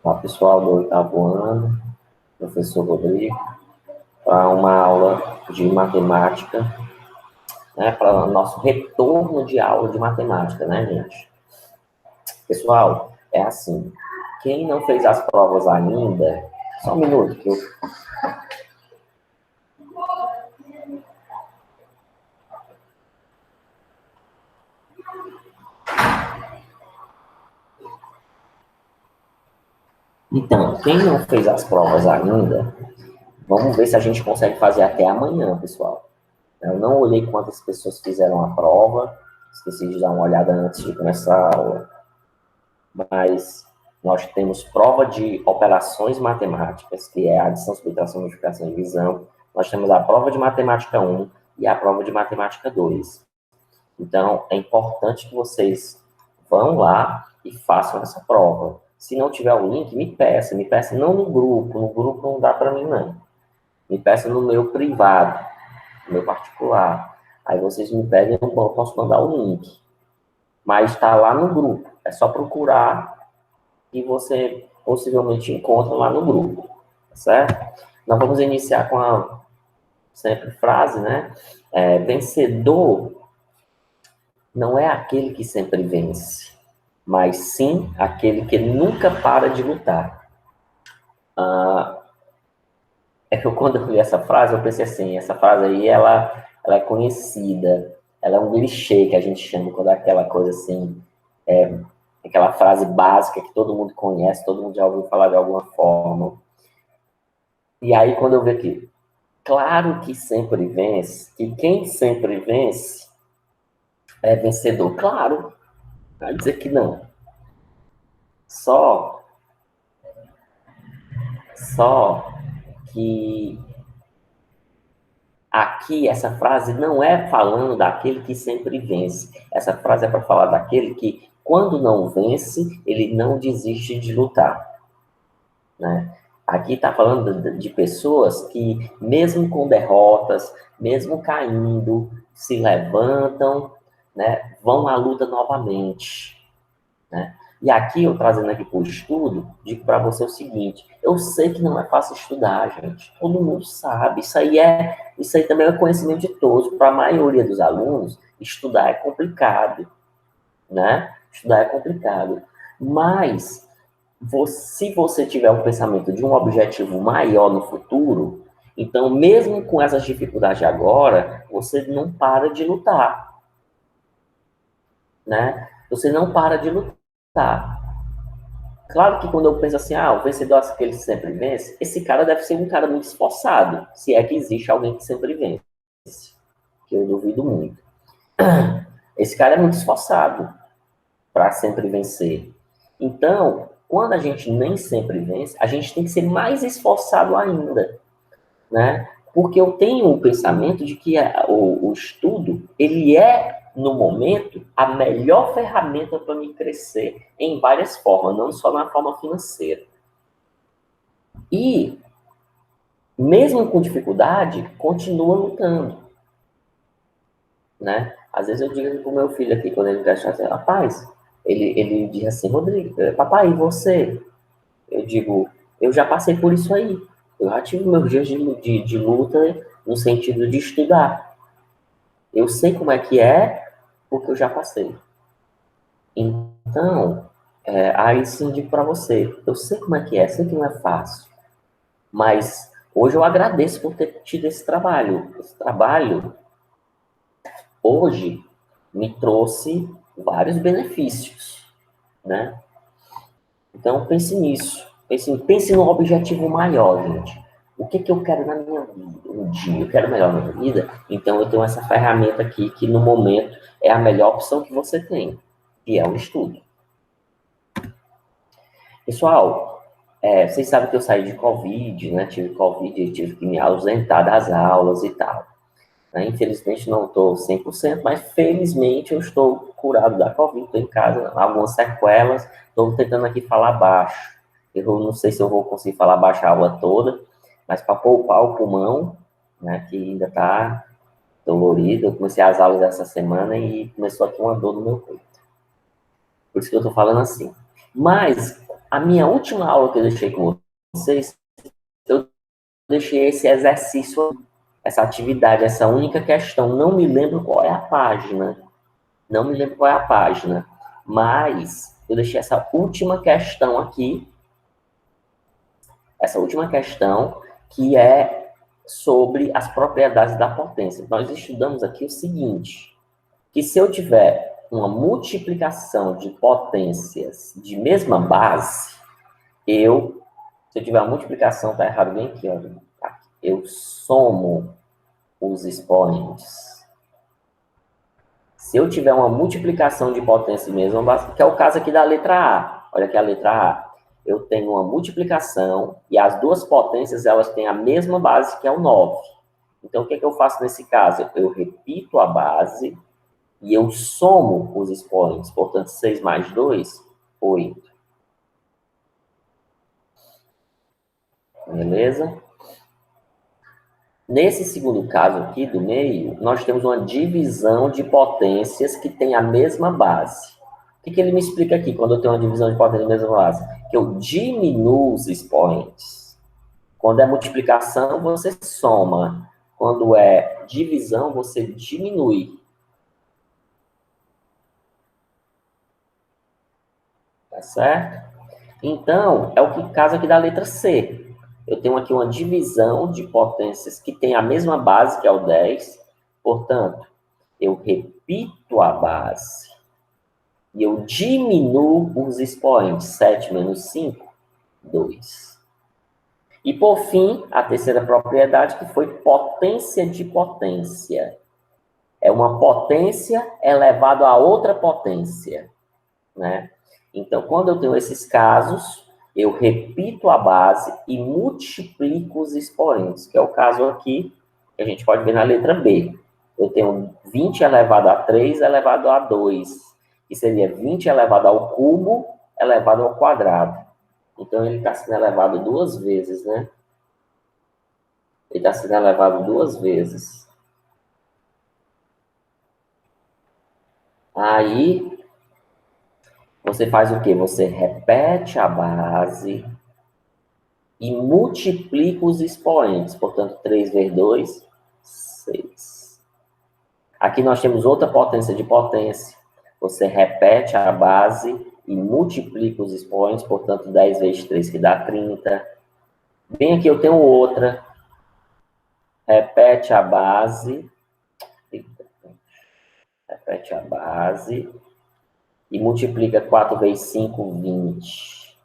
Olá, pessoal do oitavo ano, professor Rodrigo, para uma aula de matemática, né, para o nosso retorno de aula de matemática, né, gente? Pessoal, é assim, quem não fez as provas ainda, só um minuto, que eu... Então, quem não fez as provas ainda, vamos ver se a gente consegue fazer até amanhã, pessoal. Eu não olhei quantas pessoas fizeram a prova, esqueci de dar uma olhada antes de começar a aula, mas nós temos prova de operações matemáticas, que é adição, subtração, multiplicação e divisão. Nós temos a prova de matemática 1 e a prova de matemática 2. Então, é importante que vocês vão lá e façam essa prova. Se não tiver o link, me peça não no grupo não dá para mim, não. Me peça no meu privado, no meu particular. Aí vocês me pedem, eu posso mandar o link. Mas está lá no grupo, é só procurar que você possivelmente encontra lá no grupo, certo? Nós vamos iniciar com a sempre frase, né? Vencedor não é aquele que sempre vence, mas sim aquele que nunca para de lutar. É que quando eu li essa frase, eu pensei assim, essa frase aí, ela é conhecida, ela é um clichê que a gente chama quando é aquela coisa assim, aquela frase básica que todo mundo conhece, todo mundo já ouviu falar de alguma forma. E aí, quando eu vejo aqui, claro que sempre vence, que quem sempre vence é vencedor. Claro, vai dizer que não. Só, só que aqui essa frase não é falando daquele que sempre vence. Essa frase é para falar daquele que, quando não vence, ele não desiste de lutar, né? Aqui está falando de pessoas que, mesmo com derrotas, mesmo caindo, se levantam, né, vão à luta novamente, né? E aqui, eu trazendo aqui para o estudo, digo para você o seguinte, eu sei que não é fácil estudar, gente, todo mundo sabe, isso aí também é conhecimento de todos, para a maioria dos alunos, estudar é complicado, né? Estudar é complicado, mas se você tiver um pensamento de um objetivo maior no futuro, então, mesmo com essas dificuldades agora, você não para de lutar, né? Você não para de lutar. Claro que quando eu penso assim, o vencedor é aquele que sempre vence, esse cara deve ser um cara muito esforçado, se é que existe alguém que sempre vence, que eu duvido muito. Esse cara é muito esforçado para sempre vencer. Então, quando a gente nem sempre vence, a gente tem que ser mais esforçado ainda, né? Porque eu tenho o pensamento de que o estudo, ele é, no momento, a melhor ferramenta para me crescer em várias formas, não só na forma financeira. E, mesmo com dificuldade, continua lutando, né? Às vezes eu digo para o meu filho aqui, quando ele gasta assim, rapaz, ele diz assim, Rodrigo, papai, e você? Eu digo, eu já passei por isso aí. Eu já tive meus dias de luta no sentido de estudar. Eu sei como é que é, porque eu já passei. Então, aí sim digo para você, eu sei como é que é, sei que não é fácil. Mas hoje eu agradeço por ter tido esse trabalho. Esse trabalho, hoje, me trouxe vários benefícios, né? Então, pense nisso. Pense num objetivo maior, gente. O que que eu quero na minha vida? Um dia, eu quero melhor na minha vida? Então, eu tenho essa ferramenta aqui, que no momento é a melhor opção que você tem, que é o estudo. Pessoal, vocês sabem que eu saí de Covid, né? Tive Covid e tive que me ausentar das aulas e tal. Né? Infelizmente, não estou 100%, mas felizmente eu estou curado da Covid, estou em casa, algumas sequelas, estou tentando aqui falar baixo. Eu não sei se eu vou conseguir falar baixo a aula toda, mas para poupar o pulmão, né, que ainda está dolorido, eu comecei as aulas essa semana e começou aqui uma dor no meu peito. Por isso que eu estou falando assim. Mas, A minha última aula que eu deixei com vocês, eu deixei esse exercício, essa atividade, essa única questão. Não me lembro qual é a página. Não me lembro qual é a página. Mas eu deixei essa última questão aqui. Essa última questão, que é sobre as propriedades da potência. Nós estudamos aqui o seguinte, que se eu tiver uma multiplicação de potências de mesma base, se eu tiver uma multiplicação, tá errado bem aqui, ó, eu somo os expoentes. Se eu tiver uma multiplicação de potência de mesma base, que é o caso aqui da letra A. Olha aqui a letra A. Eu tenho uma multiplicação e as duas potências, elas têm a mesma base, que é o 9. Então, o que eu faço nesse caso? Eu repito a base e eu somo os expoentes. Portanto, 6 mais 2, 8. Beleza? Nesse segundo caso aqui, do meio, nós temos uma divisão de potências que tem a mesma base. O que ele me explica aqui, quando eu tenho uma divisão de potência da mesma base? Que eu diminuo os expoentes. Quando é multiplicação, você soma. Quando é divisão, você diminui. Tá certo? Então, é o que caso aqui da letra C. Eu tenho aqui uma divisão de potências que tem a mesma base, que é o 10. Portanto, eu repito a base e eu diminuo os expoentes. 7 menos 5, 2. E, por fim, a terceira propriedade, que foi potência de potência. É uma potência elevada a outra potência, né? Então, quando eu tenho esses casos, eu repito a base e multiplico os expoentes, que é o caso aqui, que a gente pode ver na letra B. Eu tenho 20 elevado a 3 elevado a 2, que seria 20 elevado ao cubo elevado ao quadrado. Então, ele está sendo elevado duas vezes, né? Ele está sendo elevado duas vezes. Aí, você faz o quê? Você repete a base e multiplica os expoentes. Portanto, 3 vezes 2, 6. Aqui nós temos outra potência de potência. Você repete a base e multiplica os expoentes. Portanto, 10 vezes 3, que dá 30. Bem aqui eu tenho outra. Repete a base. Repete a base. E multiplica 4 vezes 5, 20.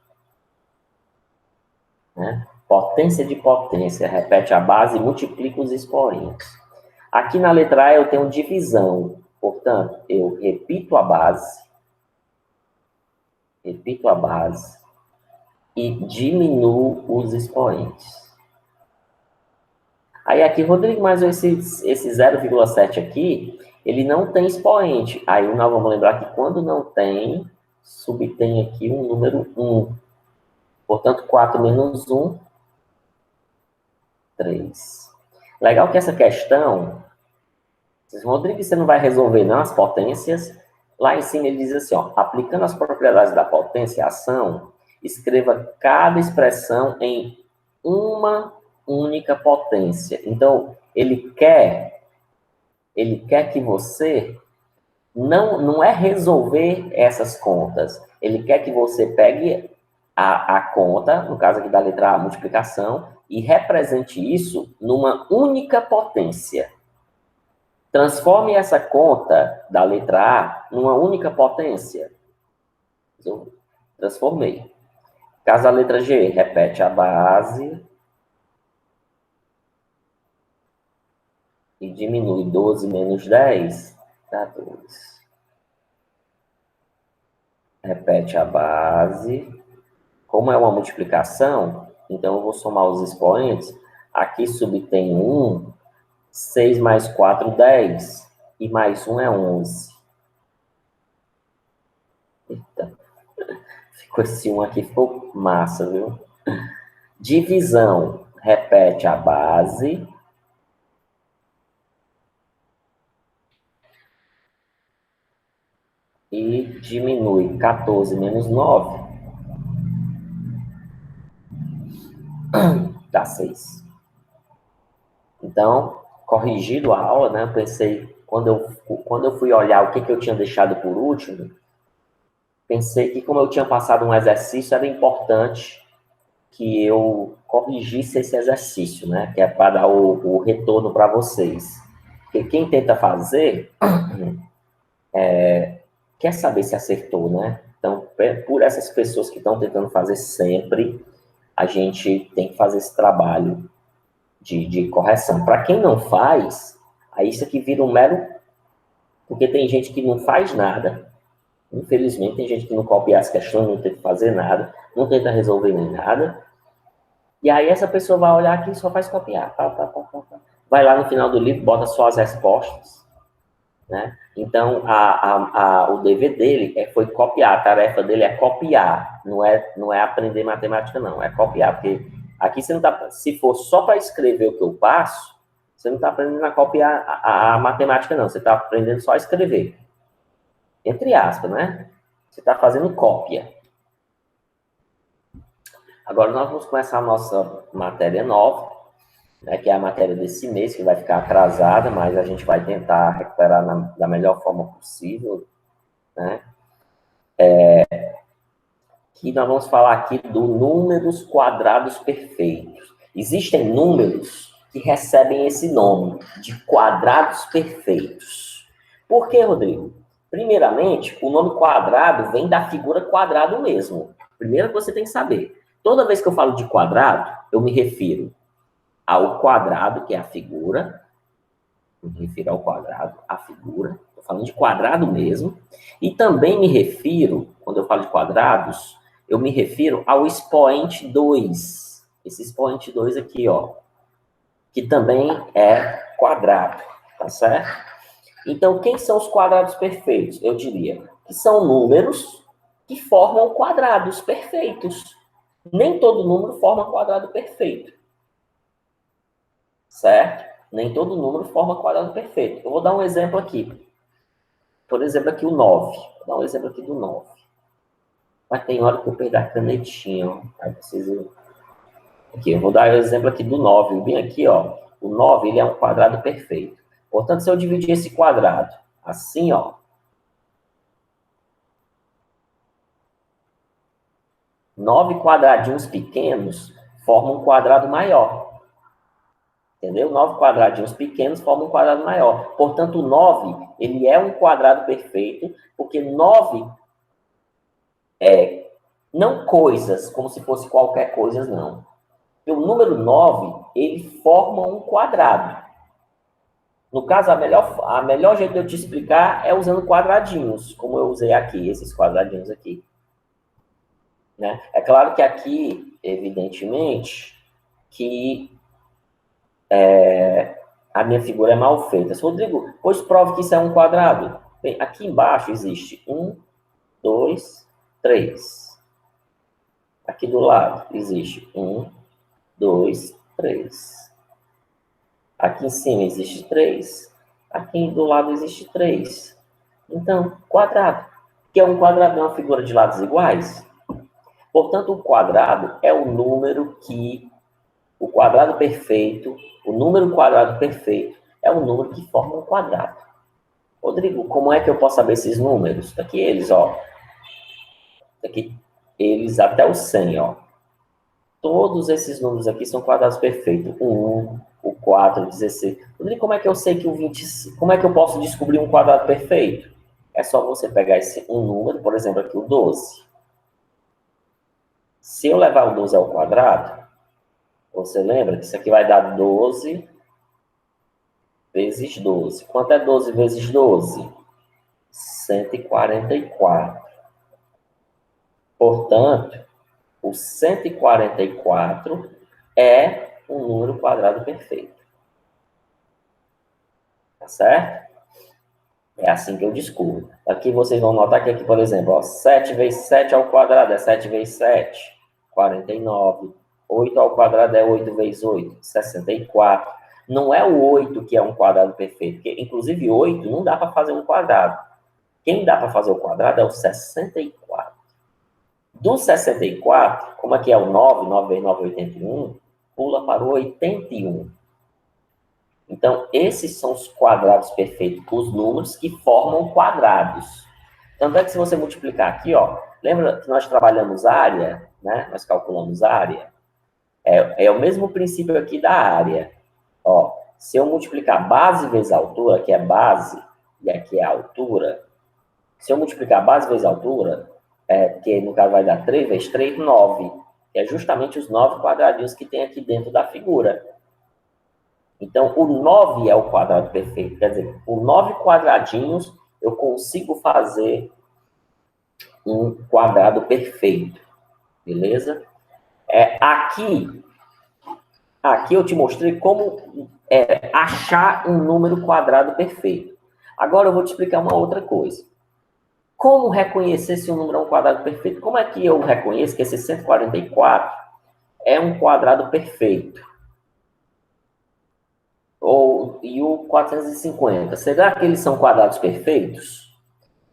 Né? Potência de potência. Repete a base e multiplica os expoentes. Aqui na letra A eu tenho divisão. Portanto, eu repito a base e diminuo os expoentes. Aí aqui, Rodrigo, mas esse 0,7 aqui, ele não tem expoente. Aí nós vamos lembrar que quando não tem, subtém aqui um número 1. Portanto, 4 menos 1, 3. Legal que essa questão, Rodrigo, você não vai resolver não as potências. Lá em cima ele diz assim, ó, aplicando as propriedades da potência ação, escreva cada expressão em uma única potência. Então, ele quer que você não é resolver essas contas. Ele quer que você pegue a conta, no caso aqui da letra A, a multiplicação, e represente isso numa única potência. Transforme essa conta da letra A numa única potência. Eu transformei. Caso da letra G, repete a base e diminui 12 menos 10, dá 2. Repete a base. Como é uma multiplicação, então eu vou somar os expoentes. Aqui subtém 1, 6 mais 4, 10. E mais 1 é 11. Eita. Ficou esse 1 aqui, ficou massa, viu? Divisão. Repete a base. E diminui 14 menos 9. Dá 6. Então, corrigido a aula, né? Eu pensei, quando eu fui olhar o que eu tinha deixado por último, pensei que como eu tinha passado um exercício, era importante que eu corrigisse esse exercício, né? Que é para dar o retorno para vocês. Porque quem tenta fazer quer saber se acertou, né? Então, por essas pessoas que estão tentando fazer sempre, a gente tem que fazer esse trabalho de correção. Para quem não faz, aí isso aqui vira um mero... Porque tem gente que não faz nada, infelizmente, tem gente que não copia as questões, não tenta fazer nada, não tenta resolver nem nada, e aí essa pessoa vai olhar aqui e só faz copiar. Vai lá no final do livro, bota só as respostas, né? Então, o dever dele foi copiar, a tarefa dele é copiar, não é aprender matemática, não, é copiar, porque aqui você não tá, se for só para escrever o que eu passo, você não está aprendendo a copiar a matemática, não, você está aprendendo só a escrever, entre aspas, né? Você está fazendo cópia. Agora nós vamos começar a nossa matéria nova, né, que é a matéria desse mês, que vai ficar atrasada, mas a gente vai tentar recuperar da melhor forma possível, né? Que nós vamos falar aqui do números quadrados perfeitos. Existem números que recebem esse nome de quadrados perfeitos. Por quê, Rodrigo? Primeiramente, o nome quadrado vem da figura quadrado mesmo. Primeiro que você tem que saber. Toda vez que eu falo de quadrado, eu me refiro ao quadrado, que é a figura. Eu me refiro ao quadrado, a figura. Estou falando de quadrado mesmo. E também me refiro, quando eu falo de quadrados, eu me refiro ao expoente 2. Esse expoente 2 aqui, ó, que também é quadrado, tá certo? Então, quem são os quadrados perfeitos? Eu diria que são números que formam quadrados perfeitos. Nem todo número forma quadrado perfeito. Certo? Nem todo número forma quadrado perfeito. Eu vou dar um exemplo aqui. Por exemplo, aqui o 9. Vou dar um exemplo aqui do 9. Mas tem hora que eu perdi a canetinha, ó. Aí preciso... Aqui, eu vou dar o exemplo aqui do 9. Bem aqui, ó. O 9, ele é um quadrado perfeito. Portanto, se eu dividir esse quadrado assim, ó. 9 quadradinhos pequenos formam um quadrado maior. Entendeu? 9 quadradinhos pequenos formam um quadrado maior. Portanto, o 9, ele é um quadrado perfeito, porque 9 não coisas, como se fosse qualquer coisa, não. E o número 9, ele forma um quadrado. No caso, a melhor jeito de eu te explicar é usando quadradinhos, como eu usei aqui, esses quadradinhos aqui. Né? É claro que aqui, evidentemente, que a minha figura é mal feita. Rodrigo, pois prove que isso é um quadrado. Bem, aqui embaixo existe 1, 2, 3. Aqui do lado existe 1, 2, 3. Aqui em cima existe 3. Aqui do lado existe 3. Então, quadrado. Que é um quadrado, é uma figura de lados iguais. Portanto, o quadrado é o número que... O quadrado perfeito, o número quadrado perfeito, é o número que forma um quadrado. Rodrigo, como é que eu posso saber esses números? Aqui eles, ó. Aqui eles até o 100, ó. Todos esses números aqui são quadrados perfeitos. O 1, o 4, o 16. Rodrigo, como é que eu sei que o 25... Como é que eu posso descobrir um quadrado perfeito? É só você pegar um número, por exemplo, aqui o 12. Se eu levar o 12 ao quadrado, você lembra que isso aqui vai dar 12 vezes 12. Quanto é 12 vezes 12? 144. Portanto, o 144 é um número quadrado perfeito. Tá certo? É assim que eu descubro. Aqui vocês vão notar que aqui, por exemplo, ó, 7 vezes 7 ao quadrado é 7 vezes 7, 49. 8 ao quadrado é 8 vezes 8, 64. Não é o 8 que é um quadrado perfeito, porque, inclusive, 8 não dá para fazer um quadrado. Quem dá para fazer o quadrado é o 64. Do 64, como aqui é o 9, 9 vezes 9 é 81, pula para o 81. Então, esses são os quadrados perfeitos, os números que formam quadrados. Tanto é que se você multiplicar aqui, ó, lembra que nós trabalhamos área, né? Nós calculamos área. É o mesmo princípio aqui da área. Ó, se eu multiplicar base vezes altura, que é base, e aqui é altura, se eu multiplicar base vezes altura, que no caso vai dar 3 vezes 3, 9, que é justamente os 9 quadradinhos que tem aqui dentro da figura. Então, o 9 é o quadrado perfeito. Quer dizer, por 9 quadradinhos, eu consigo fazer um quadrado perfeito. Beleza? Aqui eu te mostrei como achar um número quadrado perfeito. Agora eu vou te explicar uma outra coisa. Como reconhecer se um número é um quadrado perfeito? Como é que eu reconheço que esse 144 é um quadrado perfeito? E o 450, será que eles são quadrados perfeitos?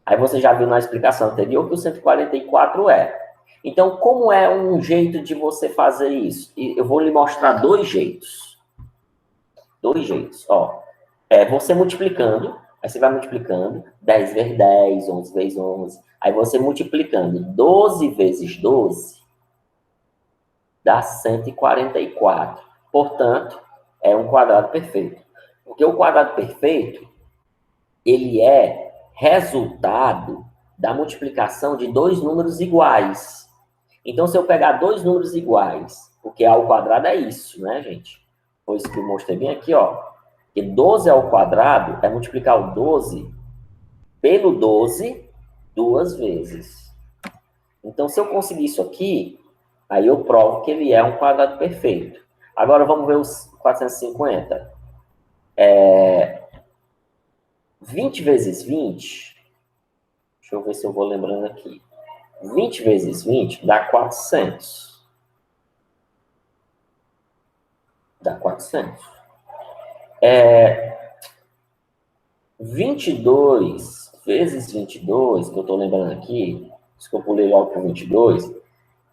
Aí você já viu na explicação anterior que o 144 é. Então, como é um jeito de você fazer isso? Eu vou lhe mostrar dois jeitos. Dois jeitos, ó. Você multiplicando, aí você vai multiplicando 10 vezes 10, 11 vezes 11. Aí você multiplicando 12 vezes 12, dá 144. Portanto, é um quadrado perfeito. Porque o quadrado perfeito, ele é resultado da multiplicação de dois números iguais. Então, se eu pegar dois números iguais, porque A ao quadrado é isso, né, gente? Foi isso que eu mostrei bem aqui, ó. Que 12 ao quadrado é multiplicar o 12 pelo 12 duas vezes. Então, se eu conseguir isso aqui, aí eu provo que ele é um quadrado perfeito. Agora, vamos ver os 450. 20 vezes 20, deixa eu ver se eu vou lembrando aqui. 20 vezes 20 dá 400. Dá 400. 22 vezes 22, que eu estou lembrando aqui, acho que eu pulei logo para 22,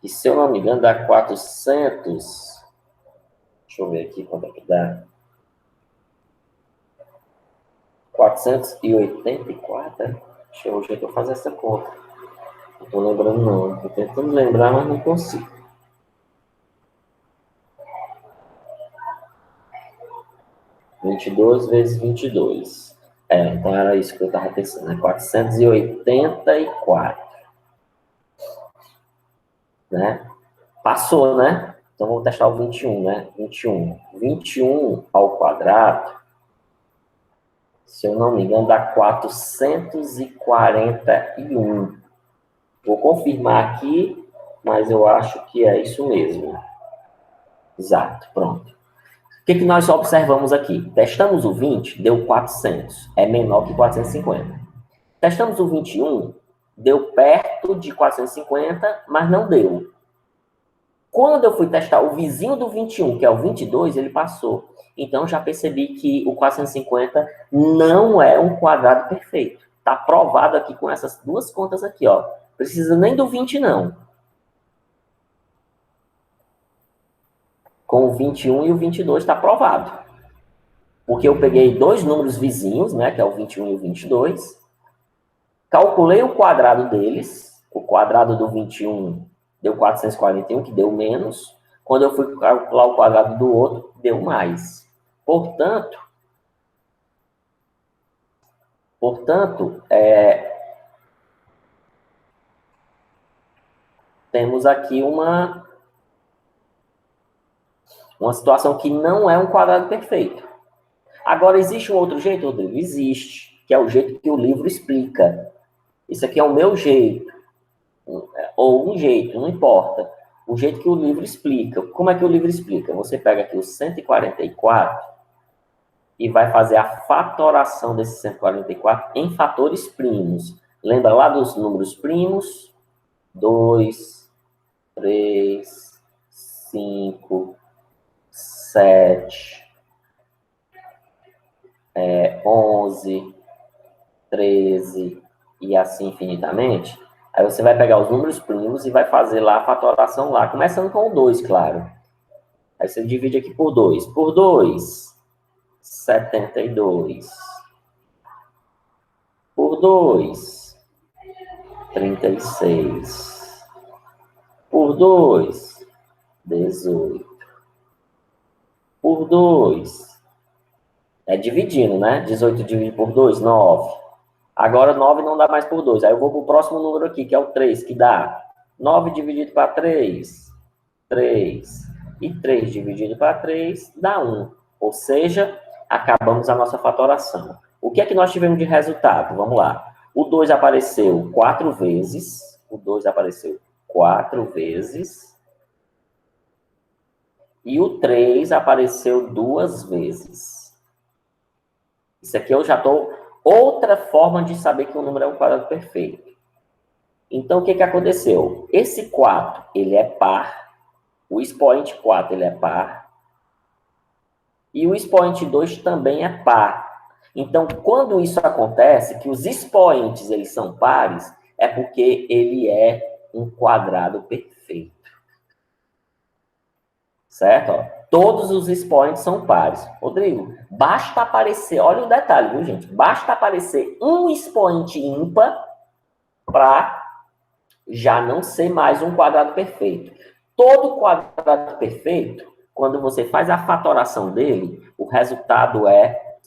que se eu não me engano dá 400. Deixa eu ver aqui quanto é que dá. 484? Deixa eu ver jeito eu fazer essa conta. Não estou lembrando não. Estou tentando lembrar, mas não consigo. 22 vezes 22. Então era isso que eu estava pensando, né? 484. Né? Passou, né? Então vamos testar o 21, né? 21. 21 ao quadrado, se eu não me engano, dá 441. Vou confirmar aqui, mas eu acho que é isso mesmo. Exato, pronto. O que nós observamos aqui? Testamos o 20, deu 400. É menor que 450. Testamos o 21, deu perto de 450, mas não deu. Quando eu fui testar o vizinho do 21, que é o 22, ele passou. Então, já percebi que o 450 não é um quadrado perfeito. Está provado aqui com essas duas contas aqui, ó. Precisa nem do 20, não. Com o 21 e o 22 está provado. Porque eu peguei dois números vizinhos, né, que é o 21 e o 22, calculei o quadrado deles, o quadrado do 21 deu 441, que deu menos. Quando eu fui calcular o quadrado do outro, deu mais. Portanto, temos aqui uma situação que não é um quadrado perfeito. Agora, existe um outro jeito, Rodrigo? Existe, que é o jeito que o livro explica. Isso aqui é o meu jeito, ou um jeito, não importa. O jeito que o livro explica. Como é que o livro explica? Você pega aqui o 144 e vai fazer a fatoração desse 144 em fatores primos. Lembra lá dos números primos? 2, 3, 5, 7, 11, 13 e assim infinitamente. Aí você vai pegar os números primos e vai fazer lá a fatoração lá, começando com o 2, claro. Aí você divide aqui por 2. Por 2, 72. Por 2, 36. Por 2, 18. Por 2, é dividindo, né? 18 dividido por 2, 9. Agora 9 não dá mais por 2. Aí eu vou para o próximo número aqui, que é o 3, que dá 9 dividido para 3, 3. E 3 dividido para 3 dá 1. Ou seja, acabamos a nossa fatoração. O que é que nós tivemos de resultado? Vamos lá. O 2 apareceu 4 vezes. O 2 apareceu 4 vezes. E o 3 apareceu 2 vezes. Isso aqui eu já estou... Outra forma de saber que o número é um quadrado perfeito. Então, o que aconteceu? Esse 4, ele é par. O expoente 4, ele é par. E o expoente 2 também é par. Então, quando isso acontece, que os expoentes, eles são pares, é porque ele é um quadrado perfeito. Certo? Ó, todos os expoentes são pares. Rodrigo, basta aparecer, olha o detalhe, viu, gente? Basta aparecer um expoente ímpar para já não ser mais um quadrado perfeito. Todo quadrado perfeito, quando você faz a fatoração dele, o resultado é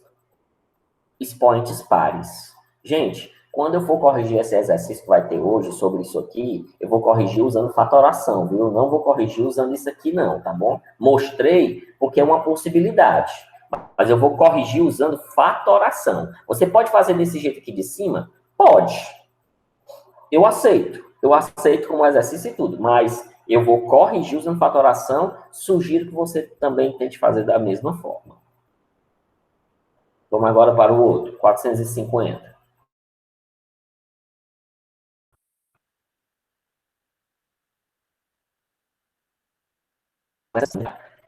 expoentes pares. Gente, quando eu for corrigir esse exercício que vai ter hoje sobre isso aqui, eu vou corrigir usando fatoração, viu? Eu não vou corrigir usando isso aqui não, tá bom? Mostrei porque é uma possibilidade, mas eu vou corrigir usando fatoração. Você pode fazer desse jeito aqui de cima? Pode. Eu aceito como exercício e tudo, mas eu vou corrigir usando fatoração, sugiro que você também tente fazer da mesma forma. Vamos agora para o outro, 450.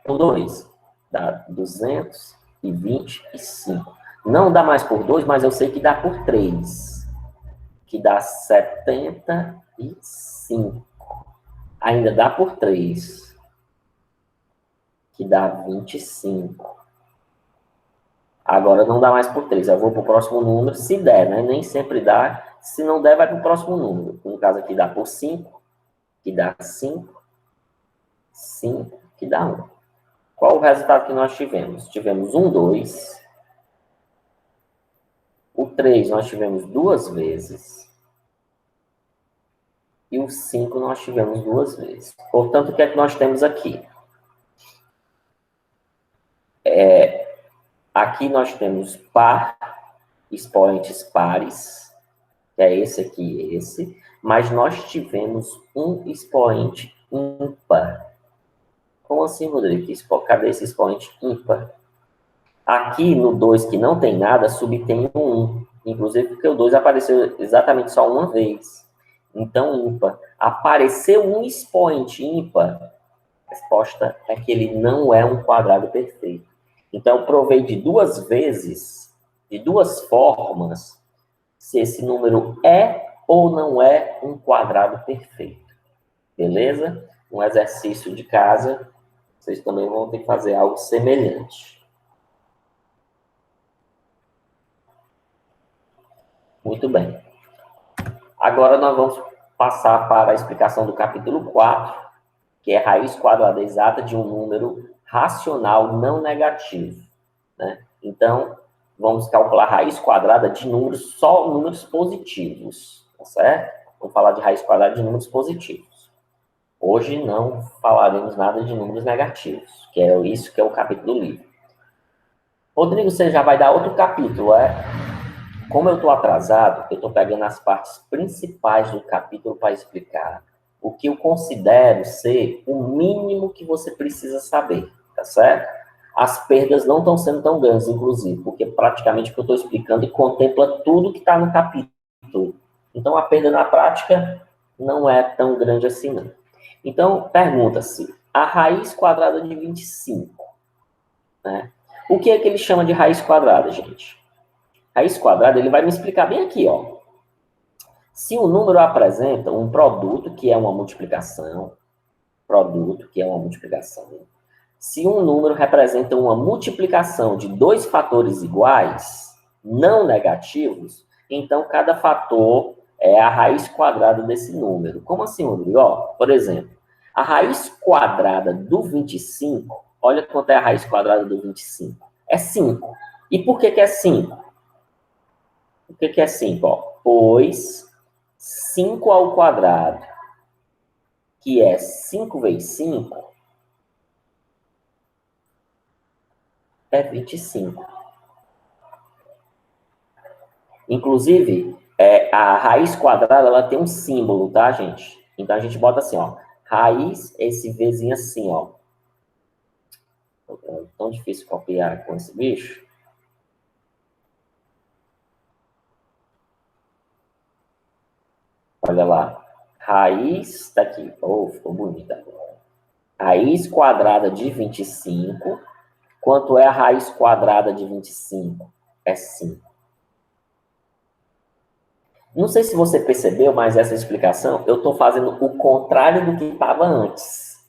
Por 2, dá 225. Não dá mais por 2, mas eu sei que dá por 3, que dá 75. Ainda dá por 3, que dá 25. Agora não dá mais por 3. Eu vou para o próximo número, se der, né? Nem sempre dá. Se não der, vai para o próximo número. No caso aqui dá por 5, que dá 5, 5, que dá 1. Qual o resultado que nós tivemos? Tivemos 1, 2. O 3 nós tivemos 2 vezes. E o 5 nós tivemos 2 vezes. Portanto, o que é que nós temos aqui? Aqui nós temos par, expoentes pares, que é esse aqui e esse, mas nós tivemos um expoente ímpar. Como assim, Rodrigo? Cadê esse expoente ímpar? Aqui no 2, que não tem nada, subtém um 1. Inclusive porque o 2 apareceu exatamente só uma vez. Então, ímpar. Apareceu um expoente ímpar, a resposta é que ele não é um quadrado perfeito. Então, eu provei de 2 vezes, de 2 formas, se esse número é ou não é um quadrado perfeito. Beleza? Um exercício de casa, vocês também vão ter que fazer algo semelhante. Muito bem. Agora nós vamos passar para a explicação do capítulo 4, que é raiz quadrada exata de um número racional não negativo. Né? Então, vamos calcular raiz quadrada de números, só números positivos, tá certo? Vamos falar de raiz quadrada de números positivos. Hoje não falaremos nada de números negativos, que é isso que é o capítulo do livro. Rodrigo, você já vai dar outro capítulo, é? Como eu estou atrasado, eu estou pegando as partes principais do capítulo para explicar o que eu considero ser o mínimo que você precisa saber, tá certo? As perdas não estão sendo tão grandes, inclusive, porque praticamente o que eu estou explicando contempla tudo que está no capítulo. Então, a perda na prática não é tão grande assim, não. Então, pergunta-se, a raiz quadrada de 25, né? O que é que ele chama de raiz quadrada, gente? Raiz quadrada, ele vai me explicar bem aqui, ó. Se o número apresenta um produto, que é uma multiplicação, Se um número representa uma multiplicação de dois fatores iguais, não negativos, então cada fator é a raiz quadrada desse número. Como assim, Rodrigo? Ó, por exemplo, a raiz quadrada do 25, olha quanto é a raiz quadrada do 25. É 5. E por que é 5? Por que é 5? Ó, pois 5 ao quadrado, que é 5 vezes 5, é 25. Inclusive, a raiz quadrada, ela tem um símbolo, tá, gente? Então, a gente bota assim, ó. Raiz, esse Vzinho assim, ó. É tão difícil copiar com esse bicho. Olha lá. Raiz, tá aqui. Oh, ficou bonita. Raiz quadrada de 25. Quanto é a raiz quadrada de 25? É 5. Não sei se você percebeu, mas essa explicação, eu estou fazendo o contrário do que estava antes.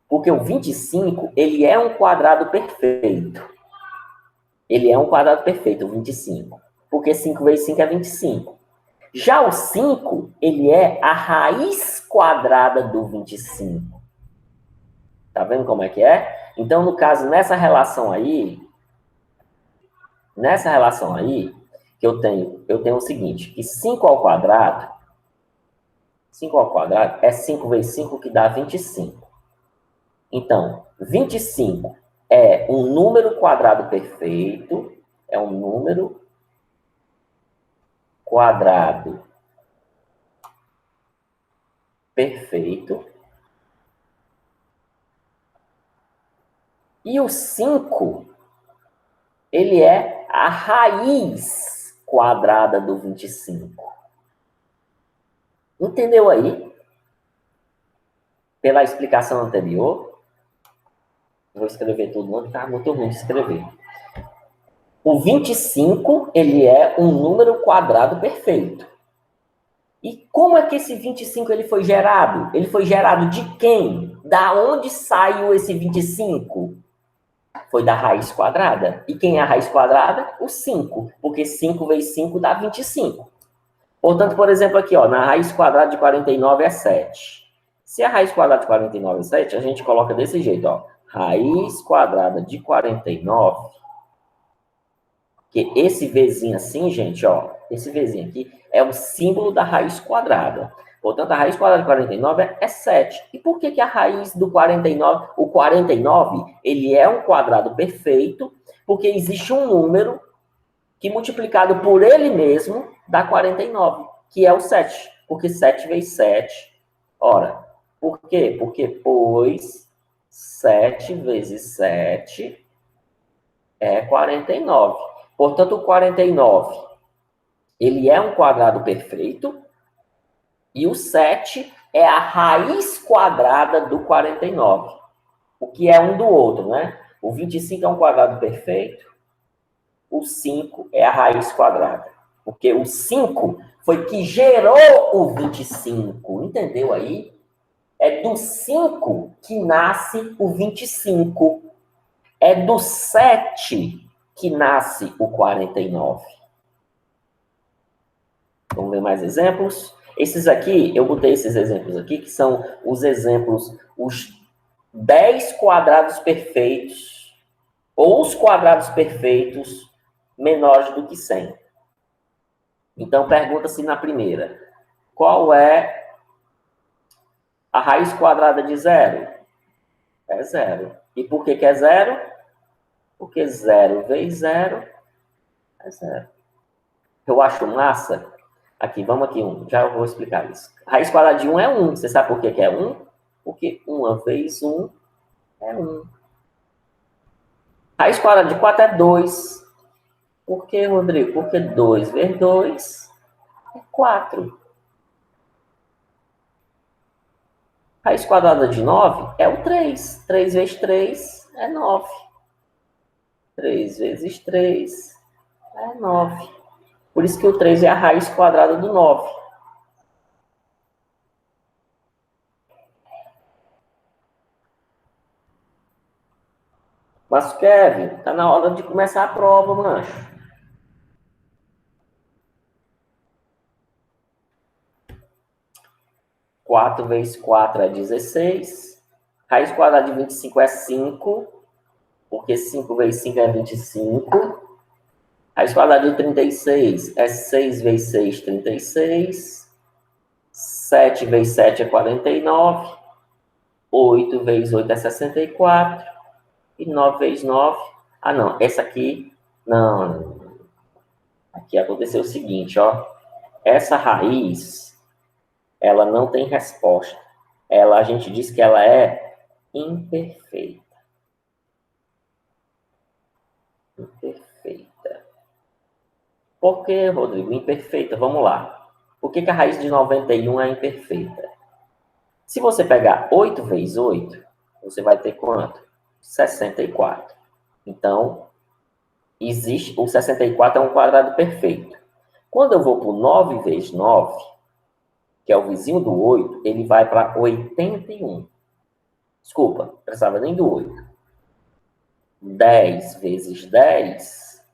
Porque o 25, ele é um quadrado perfeito. Ele é um quadrado perfeito, o 25. Porque 5 vezes 5 é 25. Já o 5, ele é a raiz quadrada do 25. Tá vendo como é que é? Então, no caso, nessa relação aí, que eu tenho o seguinte, que 5 ao quadrado é 5 vezes 5, que dá 25. Então, 25 é um número quadrado perfeito, é um número quadrado perfeito. E o 5, ele é a raiz quadrada do 25. Entendeu aí? Pela explicação anterior. Vou escrever tudo, não, tá muito ruim de escrever. O 25, ele é um número quadrado perfeito. E como é que esse 25 ele foi gerado? Ele foi gerado de quem? Da onde saiu esse 25? Foi da raiz quadrada. E quem é a raiz quadrada? O 5. Porque 5 vezes 5 dá 25. Portanto, por exemplo, aqui, ó, na raiz quadrada de 49 é 7. Se a raiz quadrada de 49 é 7, a gente coloca desse jeito, ó. Raiz quadrada de 49, que esse Vzinho assim, gente, ó, esse Vzinho aqui é o símbolo da raiz quadrada. Portanto, a raiz quadrada de 49 é 7. E por que a raiz do 49, o 49, ele é um quadrado perfeito, porque existe um número que multiplicado por ele mesmo dá 49, que é o 7. Porque 7 vezes 7, ora, por quê? Porque, pois, 7 vezes 7 é 49. Portanto, o 49, ele é um quadrado perfeito, e o 7 é a raiz quadrada do 49, o que é um do outro, né? O 25 é um quadrado perfeito, o 5 é a raiz quadrada. Porque o 5 foi que gerou o 25, entendeu aí? É do 5 que nasce o 25. É do 7 que nasce o 49. Vamos ver mais exemplos? Esses aqui, eu botei esses exemplos aqui, que são os exemplos, os 10 quadrados perfeitos, ou os quadrados perfeitos menores do que 100. Então, pergunta-se na primeira, qual é a raiz quadrada de 0? É 0. E por que é 0? Porque 0 vezes 0 é 0. Eu acho massa. Aqui, vamos aqui, já vou explicar isso. A raiz quadrada de 1 é 1. Você sabe por que é 1? Porque 1 vezes 1 é 1. Raiz quadrada de 4 é 2. Por que, Rodrigo? Porque 2 vezes 2 é 4. Raiz quadrada de 9 é o 3. 3 vezes 3 é 9. 3 vezes 3 é 9. Por isso que o 3 é a raiz quadrada do 9. Mas, Kevin, tá na hora de começar a prova, mancho. Quatro vezes 4 é 16. Raiz quadrada de 25 é 5, porque 5 vezes 5 é 25. Raiz quadrada de 36 é 6 vezes 6, 36. 7 vezes 7 é 49. 8 vezes 8 é 64. E 9 vezes 9... Ah, não. Essa aqui... Não. Aqui aconteceu o seguinte, ó. Essa raiz, ela não tem resposta. A gente diz que ela é imperfeita. Imperfeita. Por que, Rodrigo? Imperfeita. Vamos lá. Por que a raiz de 91 é imperfeita? Se você pegar 8 vezes 8, você vai ter quanto? 64. Então, existe o 64 é um quadrado perfeito. Quando eu vou para o 9 vezes 9, que é o vizinho do 8, ele vai para 81. Desculpa, não precisava nem do 8. 10 vezes 10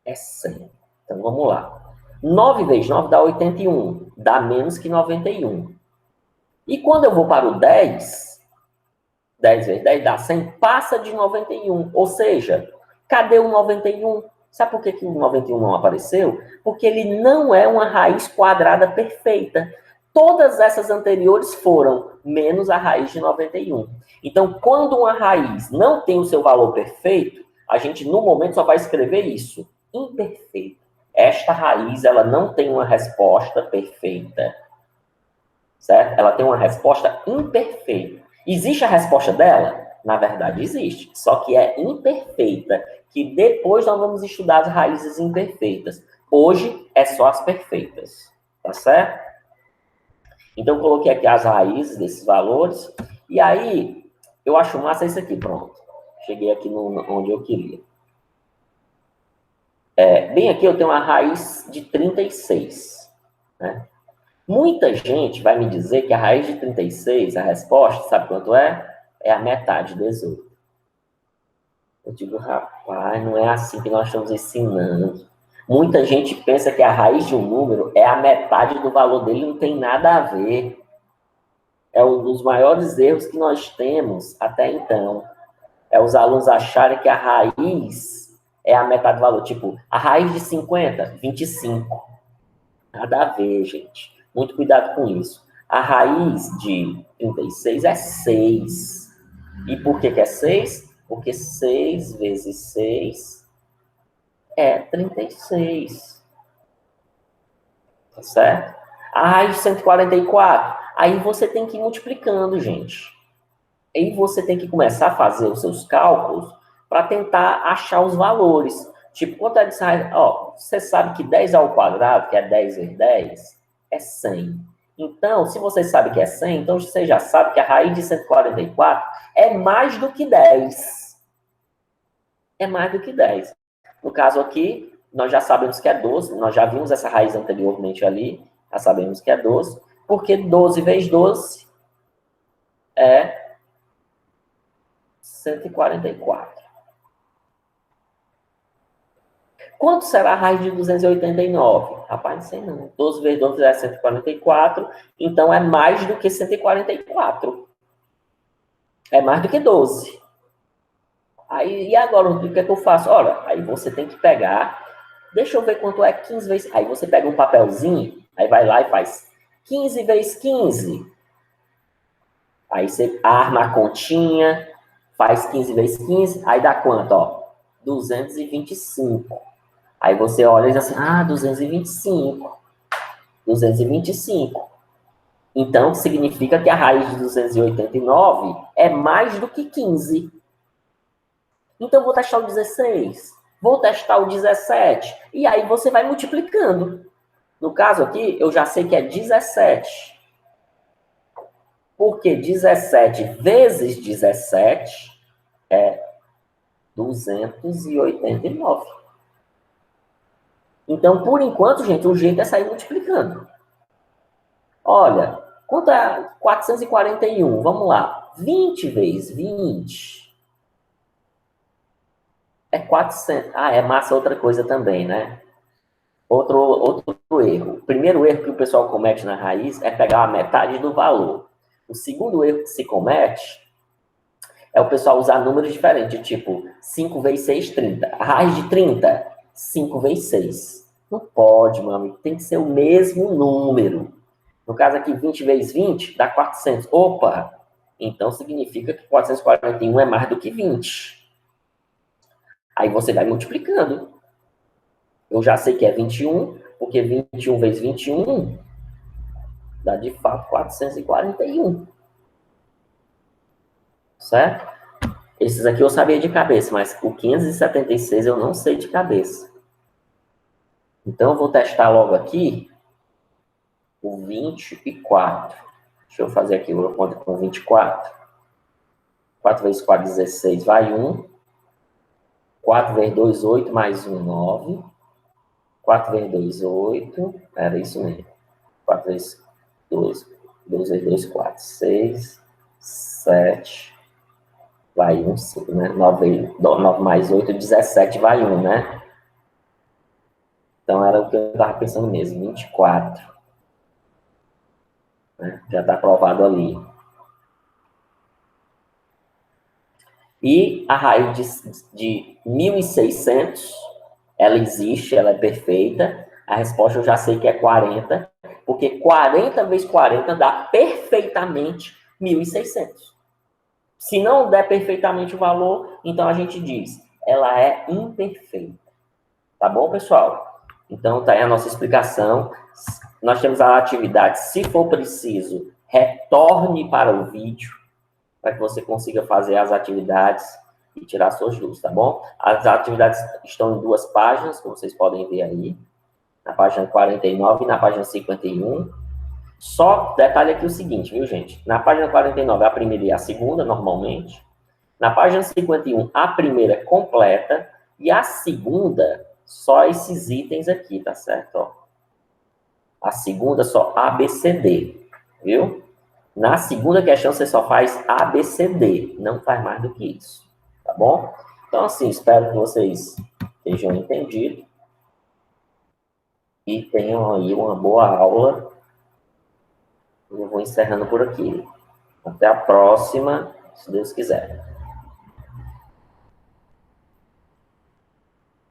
é 100. Então, vamos lá. 9 vezes 9 dá 81. Dá menos que 91. E quando eu vou para o 10, 10 vezes 10 dá 100, passa de 91. Ou seja, cadê o 91? Sabe por que o 91 não apareceu? Porque ele não é uma raiz quadrada perfeita. Todas essas anteriores foram menos a raiz de 91. Então, quando uma raiz não tem o seu valor perfeito, a gente, no momento, só vai escrever isso. Imperfeito. Esta raiz, ela não tem uma resposta perfeita. Certo? Ela tem uma resposta imperfeita. Existe a resposta dela? Na verdade, existe. Só que é imperfeita. Que depois nós vamos estudar as raízes imperfeitas. Hoje é só as perfeitas. Tá certo? Então, eu coloquei aqui as raízes desses valores. E aí, eu acho massa isso aqui, pronto. Cheguei aqui onde eu queria. Bem aqui eu tenho uma raiz de 36. Né? Muita gente vai me dizer que a raiz de 36, a resposta, sabe quanto é? É a metade do 18. Eu digo, rapaz, não é assim que nós estamos ensinando. Muita gente pensa que a raiz de um número é a metade do valor dele, não tem nada a ver. É um dos maiores erros que nós temos até então. É os alunos acharem que a raiz é a metade do valor. Tipo, a raiz de 50, 25. Nada a ver, gente. Muito cuidado com isso. A raiz de 36 é 6. E por que é 6? Porque 6 vezes 6 é 36. Tá certo? A raiz de 144. Aí você tem que ir multiplicando, gente. Aí você tem que começar a fazer os seus cálculos para tentar achar os valores. Tipo, quanto é de raiz? Ó, você sabe que 10 ao quadrado, que é 10 vezes 10, é 100. Então, se você sabe que é 100, então você já sabe que a raiz de 144 é mais do que 10. É mais do que 10. No caso aqui, nós já sabemos que é 12, nós já vimos essa raiz anteriormente ali, já sabemos que é 12, porque 12 vezes 12 é 144. Quanto será a raiz de 289? Rapaz, não sei não. 12 vezes 12 é 144, então é mais do que 144. É mais do que 12. Aí, e agora, o que é que eu faço? Olha, aí você tem que pegar, deixa eu ver quanto é 15 vezes... Aí você pega um papelzinho, aí vai lá e faz 15 vezes 15. Aí você arma a continha, faz 15 vezes 15, aí dá quanto? Ó, 225. Aí você olha e diz assim, 225. 225. Então, significa que a raiz de 289 é mais do que 15. Então, vou testar o 16. Vou testar o 17. E aí você vai multiplicando. No caso aqui, eu já sei que é 17. Porque 17 vezes 17 é 289. Então, por enquanto, gente, o jeito é sair multiplicando. Olha, quanto é 441? Vamos lá. 20 vezes 20 É 400. Ah, é massa outra coisa também, né? Outro erro. O primeiro erro que o pessoal comete na raiz é pegar a metade do valor. O segundo erro que se comete é o pessoal usar números diferentes, tipo 5 vezes 6, 30. A raiz de 30, 5 vezes 6. Não pode, meu amigo. Tem que ser o mesmo número. No caso aqui, 20 vezes 20 dá 400. Opa! Então significa que 441 é mais do que 20. Aí você vai multiplicando. Eu já sei que é 21, porque 21 vezes 21 dá de fato 441. Certo? Esses aqui eu sabia de cabeça, mas o 576 eu não sei de cabeça. Então eu vou testar logo aqui o 24. Deixa eu fazer aqui, eu conto com 24. 4 vezes 4, 16, vai 1. 4 vezes 2, 8, mais 1, 9. 4 vezes 2, 8. Era isso mesmo. 4 vezes 2, 2 vezes 2, 4, 6, 7, vai 1, 5, né? 9 mais 8, 17, vai 1, né? Então era o que eu estava pensando mesmo, 24. Né? Já está aprovado ali. E a raiz de 1.600, ela existe, ela é perfeita. A resposta eu já sei que é 40, porque 40 vezes 40 dá perfeitamente 1.600. Se não der perfeitamente o valor, então a gente diz, ela é imperfeita. Tá bom, pessoal? Então, tá aí a nossa explicação. Nós temos a atividade, se for preciso, retorne para o vídeo, para que você consiga fazer as atividades e tirar suas dúvidas, tá bom? As atividades estão em 2 páginas, como vocês podem ver aí, na página 49 e na página 51. Só detalhe aqui o seguinte, viu, gente? Na página 49, a primeira e a segunda, normalmente. Na página 51, a primeira é completa e a segunda, só esses itens aqui, tá certo? Ó. A segunda, só A, B, C, D, viu? Na segunda questão, você só faz A, B, C, D. Não faz mais do que isso, tá bom? Então, assim, espero que vocês tenham entendido e tenham aí uma boa aula. Eu vou encerrando por aqui. Até a próxima, se Deus quiser.